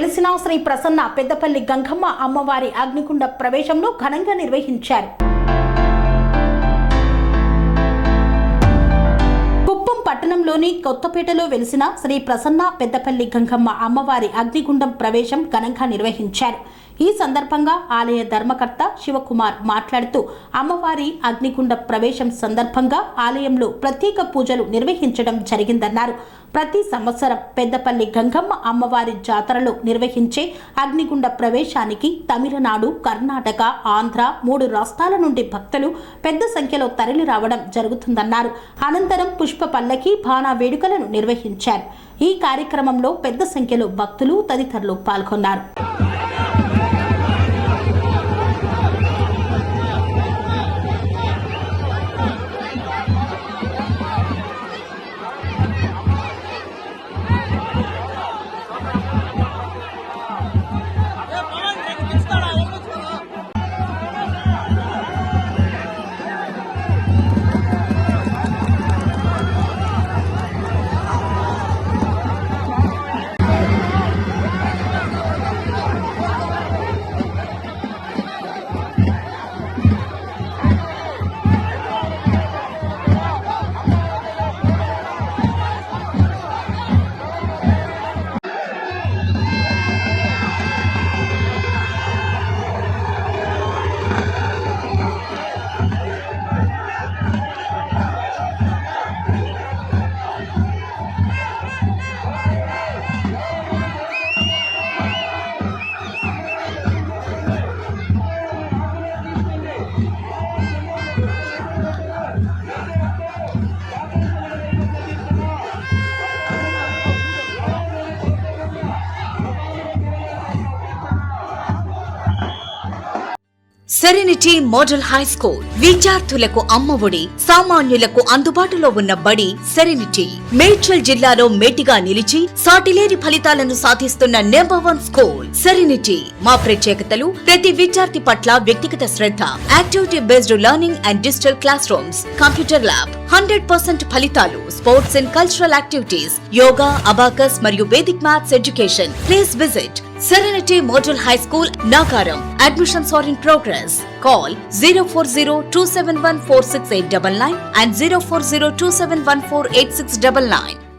వెలిసిన శ్రీ ప్రసన్న పెద్దపల్లి గంగమ్మ అమ్మవారి అగ్నికుండ ప్రవేశంలో ఘనంగా నిర్వహించారు. కుప్పం పట్టణంలోని కొత్తపేటలో వెలిసిన శ్రీ ప్రసన్న పెద్దపల్లి గంగమ్మ అమ్మవారి అగ్నిగుండం ప్రవేశం ఘనంగా నిర్వహించారు. ఈ సందర్భంగా ఆలయ ధర్మకర్త శివకుమార్ మాట్లాడుతూ అమ్మవారి అగ్నిగుండ ప్రవేశం సందర్భంగా ఆలయంలో ప్రత్యేక పూజలు నిర్వహించడం జరిగిందన్నారు. ప్రతి సంవత్సరం పెద్దపల్లి గంగమ్మ అమ్మవారి జాతరలో నిర్వహించే అగ్నిగుండ ప్రవేశానికి తమిళనాడు, కర్ణాటక, ఆంధ్ర 3 రాష్ట్రాల నుండి భక్తులు పెద్ద సంఖ్యలో తరలి రావడం జరుగుతుందన్నారు. అనంతరం పుష్ప పల్లకి బాణా వేడుకలను నిర్వహించారు. ఈ కార్యక్రమంలో పెద్ద సంఖ్యలో భక్తులు తదితరులు పాల్గొన్నారు. సెరెనిటీ మోడల్ హై స్కూల్ విద్యార్థులకు అమ్మఒడి, సామాన్యులకు అందుబాటులో ఉన్న బడి సెరెనిటీ. మేడ్చల్ జిల్లాలో మేటిగా నిలిచి సాటిలేని ఫలితాలను సాధిస్తున్న నెంబర్ 1 స్కూల్ సెరెనిటీ. మా ప్రత్యేకతలు ప్రతి విద్యార్థి పట్ల వ్యక్తిగత శ్రద్ధ, activity based learning and digital classrooms, computer lab, 100% ఫలితాలు, sports and cultural activities, yoga, abacus మరియు Vedic maths education. Please visit Serenity Model High School, Nagaram. Admissions are in progress. Call 040-271-46899 and 040-271-48699.